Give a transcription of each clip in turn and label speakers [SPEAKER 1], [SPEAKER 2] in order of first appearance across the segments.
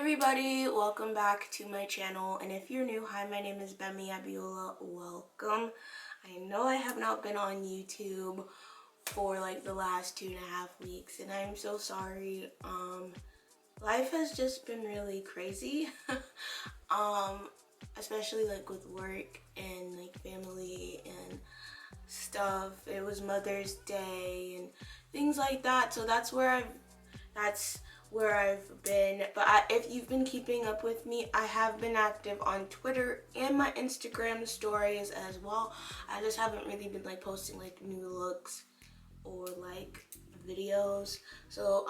[SPEAKER 1] everybody, welcome back to my channel, and if you're new, hi, my name is Gbemi Abiola. Welcome. I know I have not been on YouTube for like the last 2.5 weeks, and I'm so sorry. Life has just been really crazy. Especially like with work and like family and stuff. It was Mother's Day and things like that, so that's where I've been. But if you've been keeping up with me, I have been active on Twitter and my Instagram stories as well. I just haven't really been like posting like new looks or like videos, so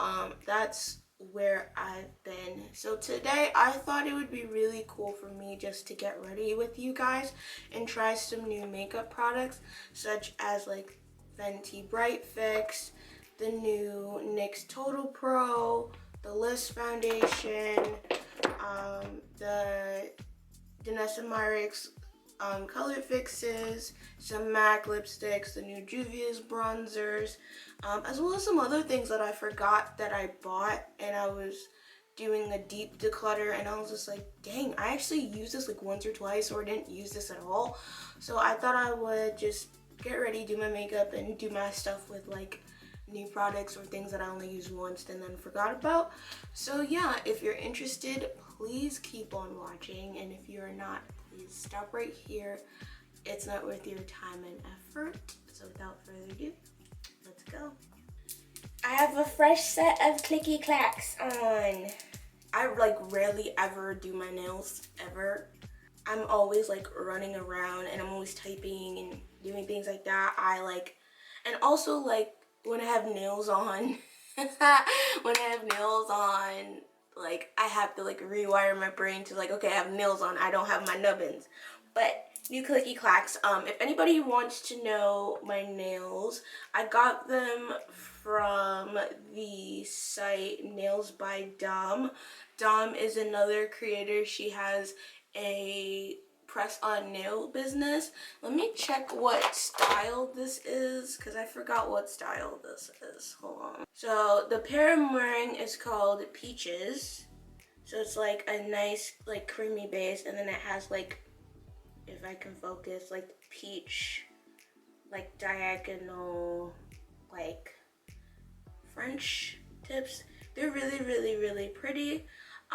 [SPEAKER 1] that's where I've been. So today I thought it would be really cool for me just to get ready with you guys and try some new makeup products, such as like Fenty Bright Fix, the new NYX Total Pro, the LYS foundation, the Danessa Myricks color fixes, some MAC lipsticks, the new Juvia's bronzers, as well as some other things that I forgot that I bought, and I was doing a deep declutter and I was just like, dang, I actually used this like once or twice, or didn't use this at all. So I thought I would just get ready, do my makeup, and do my stuff with like new products or things that I only used once and then forgot about. So yeah, if you're interested, please keep on watching, and if you're not, please stop right here. It's not worth your time and effort. So without further ado, let's go. I have a fresh set of clicky clacks on. I like rarely ever do my nails, ever. I'm always like running around and I'm always typing and doing things like that. And also like when I have nails on, like I have to like rewire my brain to like, okay, I have nails on, I don't have my nubbins. But new clicky clacks. If anybody wants to know my nails, I got them from the site NailzByDom. Dom is another creator. She has a press-on nail business. Let me check what style this is, because I forgot what style this is. Hold on. So the pair I'm wearing is called Peaches. So it's like a nice like creamy base, and then it has like, if I can focus, like peach, like diagonal, like French tips. They're really, really, really pretty.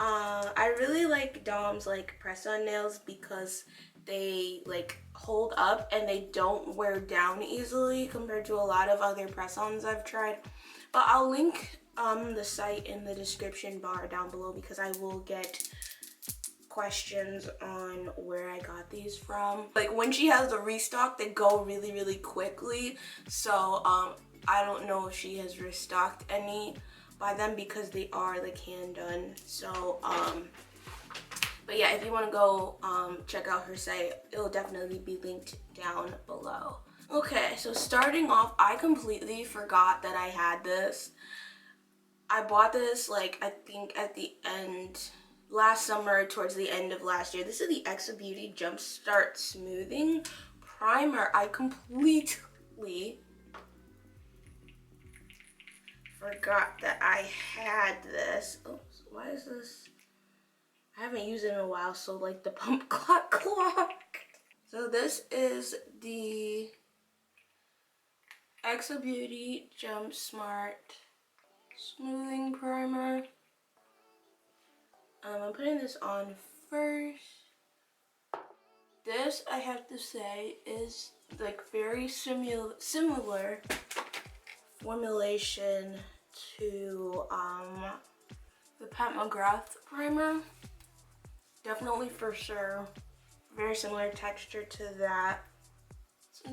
[SPEAKER 1] I really like Dom's like press-on nails because they like hold up and they don't wear down easily compared to a lot of other press-ons I've tried. But I'll link the site in the description bar down below, because I will get questions on where I got these from. Like when she has the restock, they go really, really quickly. So I don't know if she has restocked any by them, because they are like hand done. So but yeah, if you want to go check out her site, it'll definitely be linked down below. Okay, so starting off, I completely forgot that I had this. I bought this like I think at the end last summer, towards the end of last year. This is the LYS Beauty JumpStart Smoothing Primer. I completely forgot that I had this. Oops, why is this? I haven't used it in a while, so like the pump clock. So this is the LYS Beauty JumpStart Smoothing Primer. I'm putting this on first. This, I have to say, is like very similar formulation to the McGrath primer. Definitely, for sure, very similar texture to that. So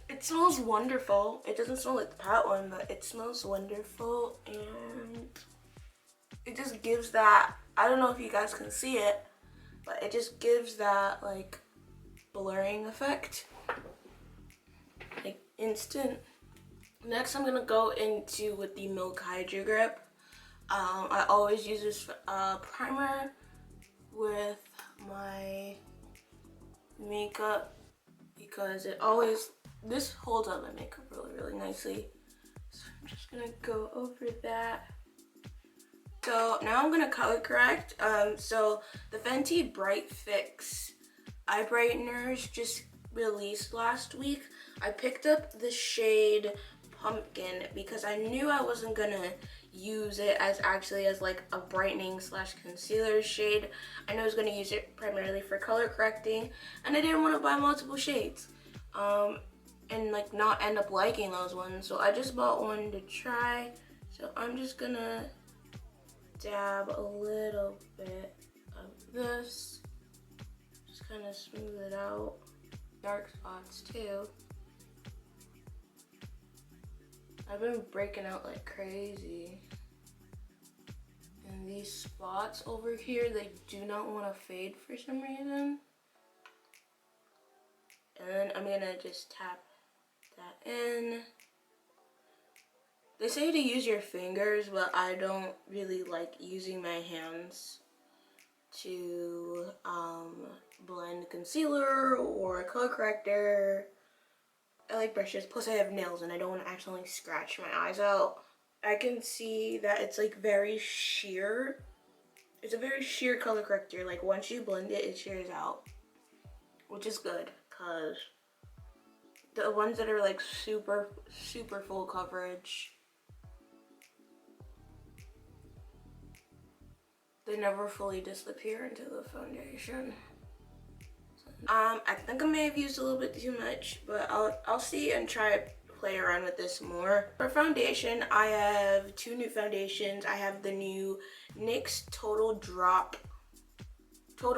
[SPEAKER 1] it smells wonderful. It doesn't smell like the Pat one, but it smells wonderful, and it just gives that, I don't know if you guys can see it, but it just gives that like blurring effect, like instant. Next, I'm gonna go into with the Milk Hydrogrip. I always use this primer with my makeup because this holds up my makeup really, really nicely. So I'm just gonna go over that So now I'm gonna color correct. So the Fenty Bright Fix eye brighteners just released last week. I picked up the shade Pumpkin because I knew I wasn't gonna use it as like a brightening slash concealer shade. I know I was gonna use it primarily for color correcting, and I didn't want to buy multiple shades and like not end up liking those ones. So I just bought one to try. So I'm just gonna dab a little bit of this, just kind of smooth it out. Dark spots too. I've been breaking out like crazy. And these spots over here, they do not want to fade for some reason. And then I'm gonna just tap that in. They say to use your fingers, but I don't really like using my hands to blend concealer or color corrector. I like brushes, plus I have nails and I don't want to accidentally scratch my eyes out. I can see that it's like very sheer. It's a very sheer color corrector. Like once you blend it, it shears out, which is good because the ones that are like super full coverage, they never fully disappear into the foundation. I think I may have used a little bit too much, but I'll see and try play around with this more. For foundation, I have two new foundations. I have the new NYX Total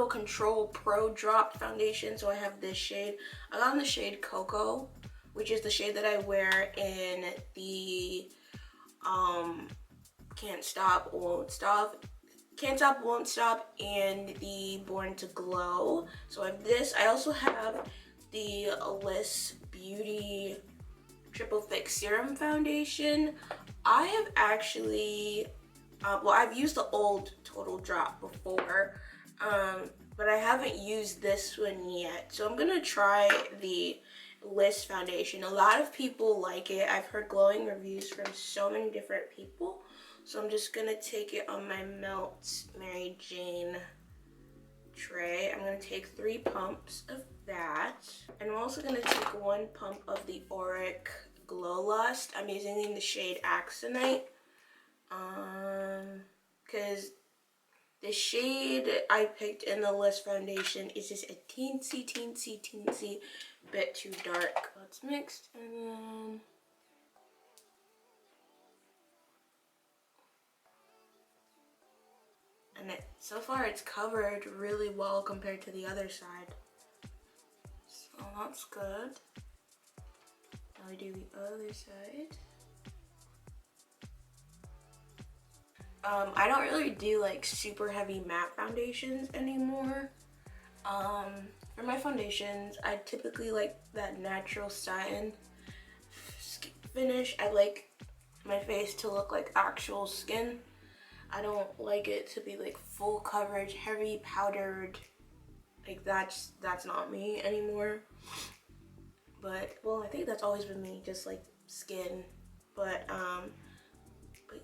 [SPEAKER 1] Control Pro Drop foundation. So I have this shade. I got in the shade Cocoa, which is the shade that I wear in the Can't Stop, Won't Stop, and the Born to Glow. So I have this. I also have the LYS Beauty Triple Fix Serum Foundation. I have actually, well, I've used the old Total Drop before, but I haven't used this one yet. So I'm gonna try the LYS foundation. A lot of people like it. I've heard glowing reviews from so many different people. So I'm just gonna take it on my Melt Mary Jane tray. I'm gonna take 3 pumps of that. And I'm also gonna take 1 pump of the Auric Glow Lust. I'm using in the shade Axinite. Cause the shade I picked in the LYS foundation is just a teensy bit too dark. It's mixed, and then so far it's covered really well compared to the other side. So that's good. Now we do the other side. I don't really do like super heavy matte foundations anymore. For my foundations, I typically like that natural satin finish. I like my face to look like actual skin. I don't like it to be like full coverage, heavy powdered. Like that's not me anymore. But well, I think that's always been me, just like skin. But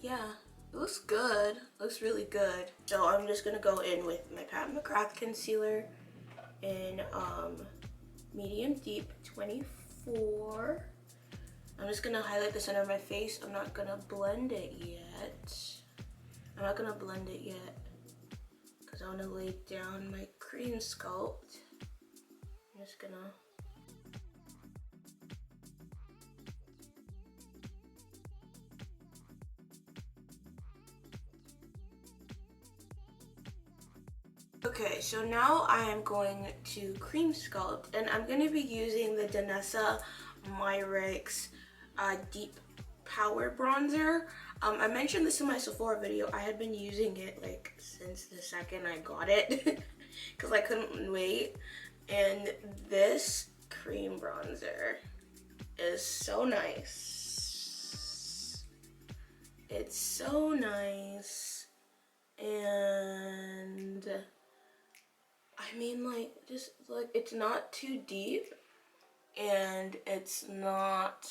[SPEAKER 1] yeah, it looks good. It looks really good. So I'm just gonna go in with my Pat McGrath concealer in medium deep 24. I'm just gonna highlight the center of my face. I'm not gonna blend it yet. Because I want to lay down my cream sculpt. I'm just gonna okay, so now I am going to cream sculpt, and I'm going to be using the Danessa Myricks Deep Power Bronzer. I mentioned this in my Sephora video. I had been using it like since the second I got it because I couldn't wait. And this cream bronzer is so nice. It's so nice. And I mean, like, just like, it's not too deep and it's not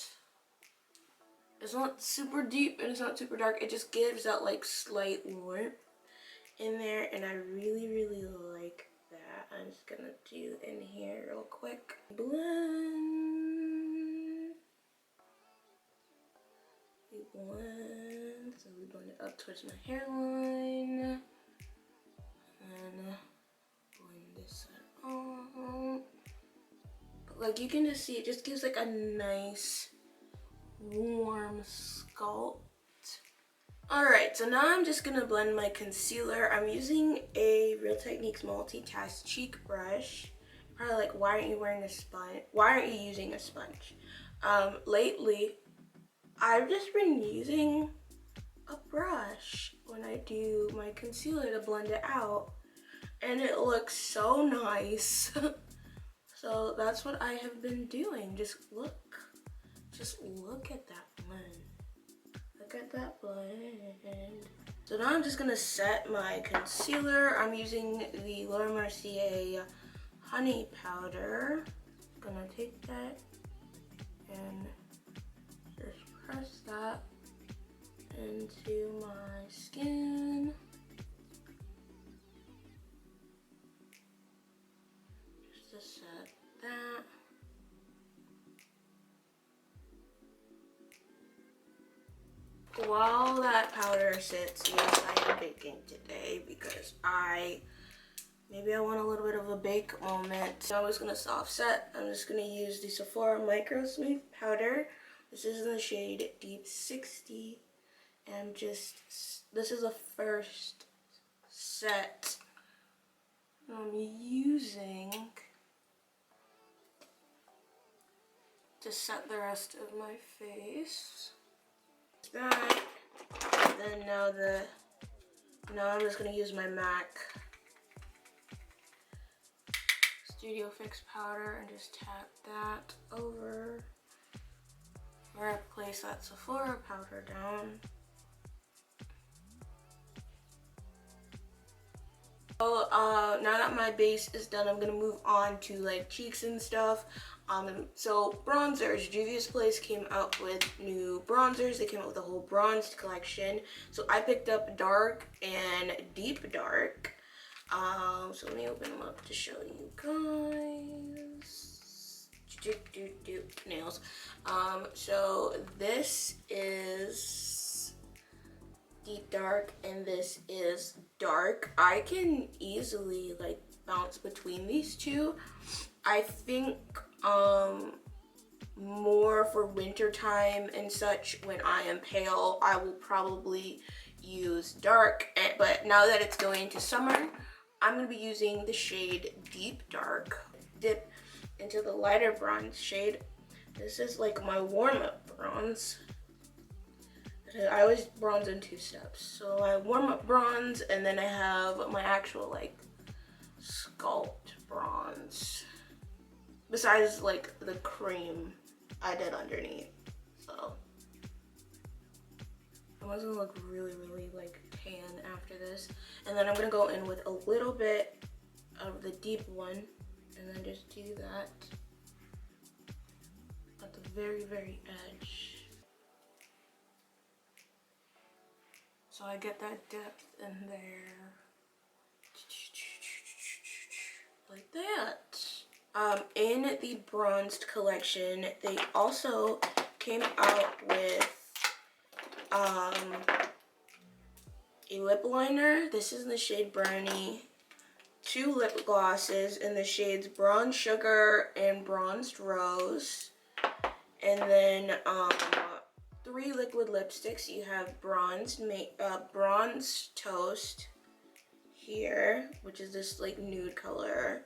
[SPEAKER 1] It's not super deep and it's not super dark. It just gives that like slight warmth in there, and I really, really like that. I'm just gonna do in here real quick. Blend. We blend. So we blend it up towards my hairline. And blend this side out. But like you can just see, it just gives like a nice warm sculpt. Alright, so now I'm just gonna blend my concealer. I'm using a Real Techniques multitask cheek brush. Probably like, why aren't you wearing a sponge? Why aren't you using a sponge? Lately, I've just been using a brush when I do my concealer to blend it out, and it looks so nice. So that's what I have been doing. Just look at that blend. Look at that blend. So now I'm just gonna set my concealer. I'm using the Mercier Honey powder. Gonna take that and just press that into my skin. Just to set that. While that powder sits, yes, I am baking today because maybe I want a little bit of a bake moment. So I was gonna soft set. I'm just gonna use the Sephora Microsmooth powder. This is in the shade Deep 60. And this is the first set I'm using to set the rest of my face. That, and then now I'm just gonna use my MAC Studio Fix powder and just tap that over where I place that Sephora powder down. So now that my base is done, I'm gonna move on to like cheeks and stuff. So bronzers, Juvia's Place came out with new bronzers. They came out with a whole bronzed collection. So I picked up dark and deep dark. So let me open them up to show you guys. Nails. So this is deep dark and this is dark. I can easily like bounce between these two. I think more for winter time and such, when I am pale, I will probably use dark, but now that it's going into summer, I'm going to be using the shade Deep Dark. Dip into the lighter bronze shade. This is like my warm-up bronze. I always bronze in 2 steps. So I warm-up bronze, and then I have my actual like sculpt bronze. Besides like the cream I did underneath. So I'm gonna look really, really like tan after this. And then I'm gonna go in with a little bit of the deep one and then just do that at the very, very edge. So I get that depth in there. Like that. In the bronzed collection, they also came out with a lip liner. This is in the shade Brownie. 2 lip glosses in the shades Bronze Sugar and Bronzed Rose. And then 3 liquid lipsticks. You have Bronzed Toast here, which is this like nude color.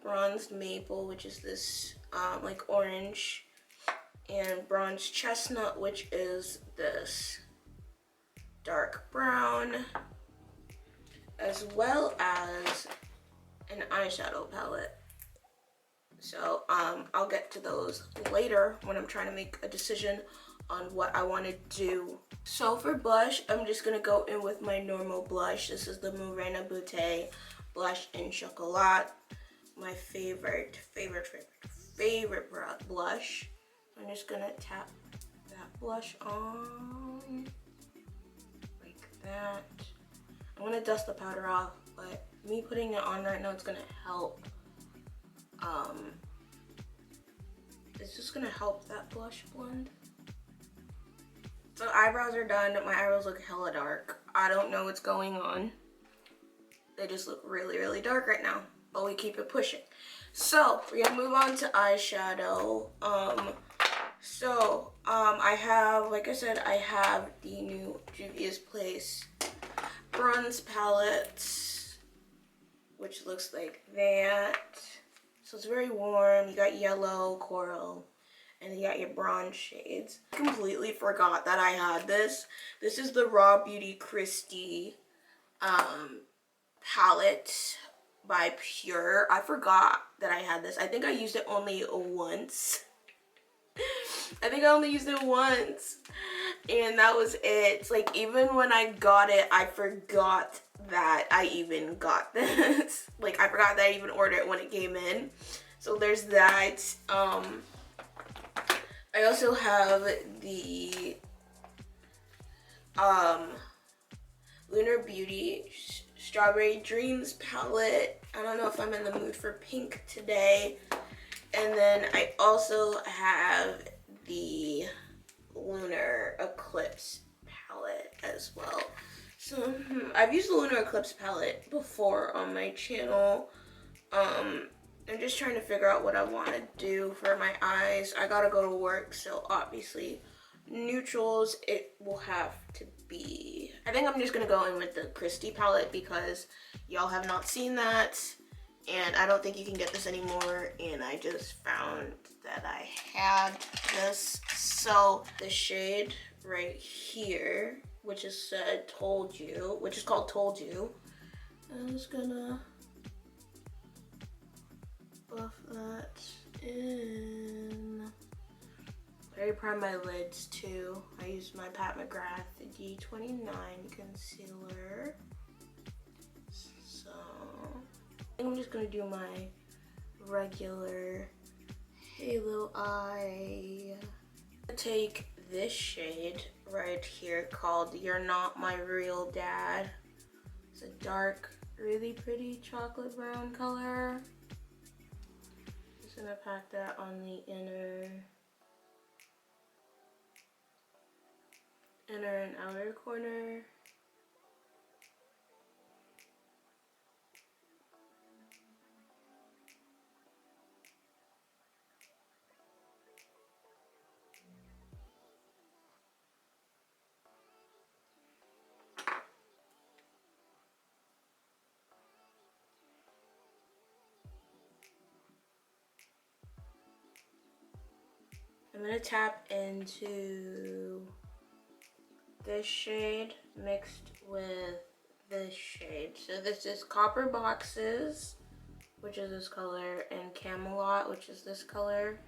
[SPEAKER 1] Bronzed Maple, which is this like orange, and Bronzed Chestnut, which is this dark brown, as well as an eyeshadow palette. So I'll get to those later when I'm trying to make a decision on what I want to do. So for blush, I'm just gonna go in with my normal blush. This is the Marena Beaute blush in Chocolat. My favorite blush. I'm just gonna tap that blush on like that. I'm gonna dust the powder off, but me putting it on right now, it's gonna help. It's just gonna help that blush blend. So eyebrows are done. My eyebrows look hella dark. I don't know what's going on. They just look really, really dark right now, but we keep it pushing. So we're gonna move on to eyeshadow. I have, like I said, I have the new Juvia's Place bronze palette, which looks like that. So it's very warm. You got yellow, coral, and you got your bronze shades. I completely forgot that I had this. This is the Raw Beauty Kristi palette by Pure. I forgot that I had this. I think I used it only once. I think I only used it once, and that was it. Like, even when I got it, I forgot that I even got this. Like, I forgot that I even ordered it when it came in. So there's that. I also have the Lunar Beauty Strawberry Dreams palette. I don't know if I'm in the mood for pink today. And then I also have the Lunar Eclipse palette as well. So I've used the Lunar Eclipse palette before on my channel. I'm just trying to figure out what I want to do for my eyes. I gotta go to work, so obviously neutrals it will have to be. I think I'm just gonna go in with the Kristi palette because y'all have not seen that. And I don't think you can get this anymore, and I just found that I had this. So the shade right here, which is said Told You, which is called Told You, I'm just gonna buff that in. I already primed my lids too. I used my Pat McGrath D29 concealer. So I'm just gonna do my regular halo eye. I'm gonna take this shade right here called You're Not My Real Dad. It's a dark, really pretty chocolate brown color. Just gonna pack that on the inner and outer corner. I'm gonna tap into this shade mixed with this shade. So this is Copper Boxes, which is this color, and Camelot, which is this color.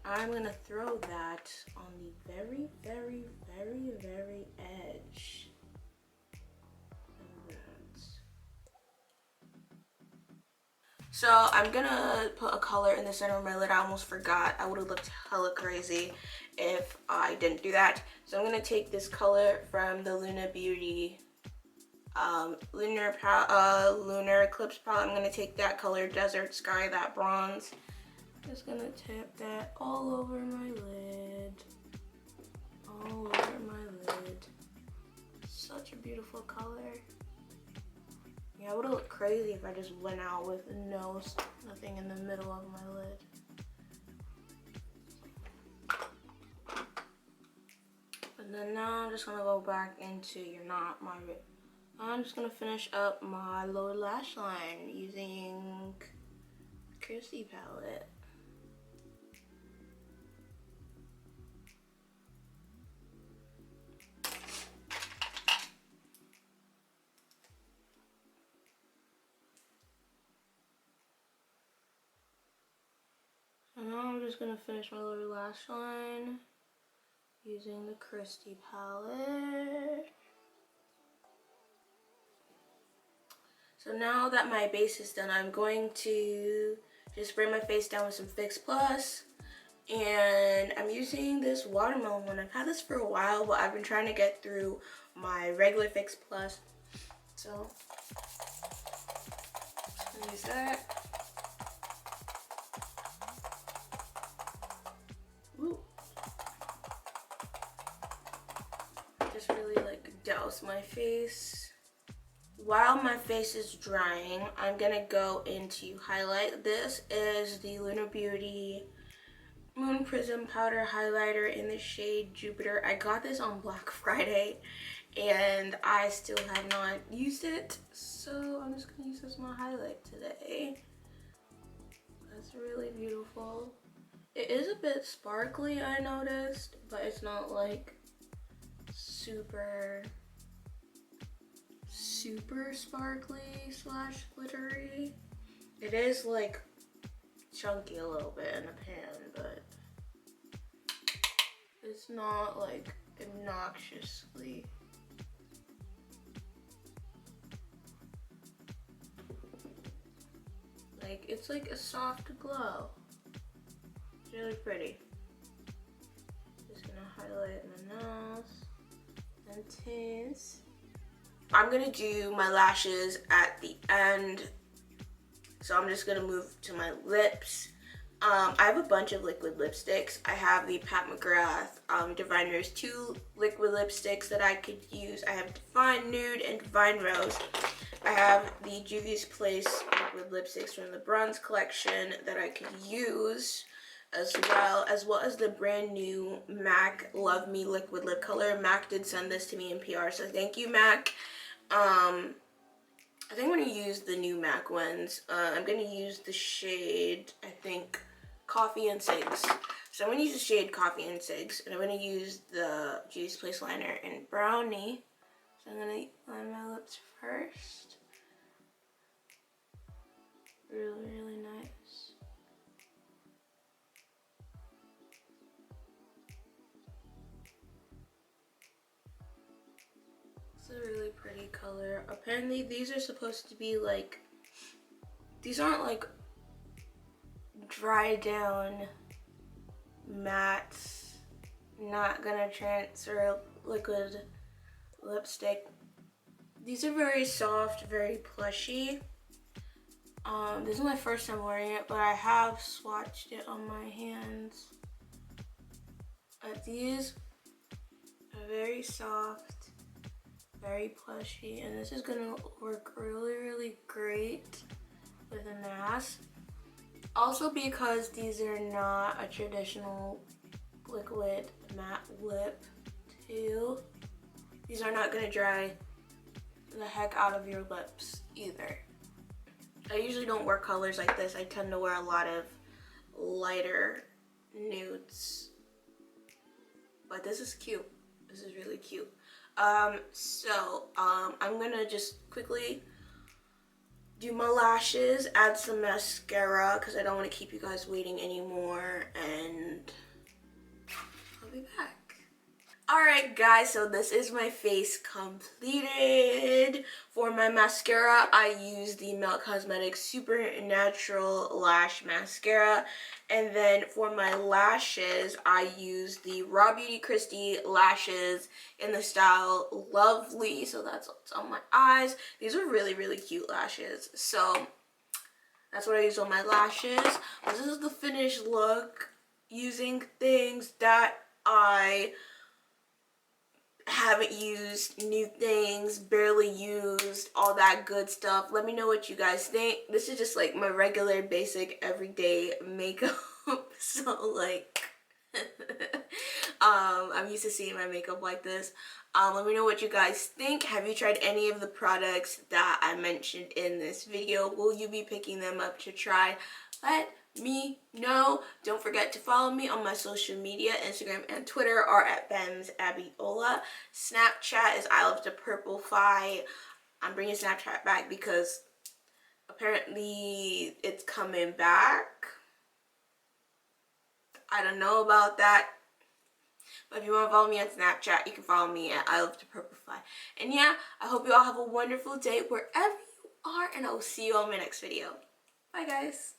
[SPEAKER 1] I'm gonna throw that on the very, very, very, very edge. So I'm gonna put a color in the center of my lid. I almost forgot. I would have looked hella crazy if I didn't do that. So I'm gonna take this color from the Lunar Beauty Lunar Eclipse palette. I'm gonna take that color, Desert Sky, that bronze. Just gonna tap that all over my lid. All over my lid. Such a beautiful color. Yeah, I would have looked crazy if I just went out with nothing in the middle of my lid. And then now I'm just gonna go back into You're Not My Real. I'm just gonna finish up my lower lash line using the Kristi palette. And now I'm just gonna finish my lower lash line using the Kristi palette. So now that my base is done, I'm going to just spray my face down with some Fix Plus And I'm using this watermelon one. I've had this for a while, but I've been trying to get through my regular Fix Plus. So, use that. Ooh. Just really like douse my face. While my face is drying, I'm gonna go into highlight. This is the Lunar Beauty Moon Prism Powder Highlighter in the shade Jupiter. I got this on Black Friday and I still have not used it, so I'm just gonna use this as my highlight today. That's really beautiful. It is a bit sparkly, I noticed, but it's not like super sparkly slash glittery. It is like chunky a little bit in the pan, but it's not like obnoxiously. Like, it's like a soft glow. It's really pretty. Just gonna highlight my nose and teeth. I'm gonna do my lashes at the end, so I'm just gonna move to my lips. I have a bunch of liquid lipsticks. I have the Pat McGrath Diviner's 2 liquid lipsticks that I could use. I have Divine Nude and Divine Rose. I have the Juvia's Place liquid lipsticks from the Bronze collection that I could use, as well as the brand new MAC Love Me liquid lip color. MAC did send this to me in PR, so thank you, MAC. I think I'm going to use the new MAC ones. I'm going to use the shade, I think, Coffee and Cigs. So I'm going to use the shade Coffee and Cigs, and I'm going to use the Juvia's Place liner in Brownie. So I'm going to line my lips first. Really, really nice. It's a really pretty color. Apparently these are supposed to be like, these aren't like dry down mattes, not gonna transfer liquid lipstick. These are very soft, very plushy. This is my first time wearing it, but I have swatched it on my hands. These are very soft, very plushy, and this is gonna work really, really great with a mask. Also, because these are not a traditional liquid matte lip too, these are not gonna dry the heck out of your lips either. I usually don't wear colors like this. I tend to wear a lot of lighter nudes, but this is cute. This is really cute. I'm gonna just quickly do my lashes, add some mascara because I don't want to keep you guys waiting anymore, and I'll be back. Alright guys, so this is my face completed. For my mascara, I use the Melt Cosmetics Supernatural Lash Mascara. And then for my lashes, I use the Raw Beauty Kristi lashes in the style Lovely. So that's what's on my eyes. These are really, really cute lashes. So that's what I use on my lashes. This is the finished look using things that I haven't used, new things, barely used, all that good stuff. Let me know what you guys think. This is just like my regular basic everyday makeup. So like I'm used to seeing my makeup like this. Let me know what you guys think. Have you tried any of the products that I mentioned in this video? Will you be picking them up to try? Let me know. Don't forget to follow me on my social media. Instagram and Twitter are at Gbemi Abiola. Snapchat is I Love to Purplefy. I'm bringing Snapchat back because apparently it's coming back. I don't know about that. But if you want to follow me on Snapchat, you can follow me at I Love to Purplefy. And yeah, I hope you all have a wonderful day wherever you are, and I will see you on my next video. Bye guys.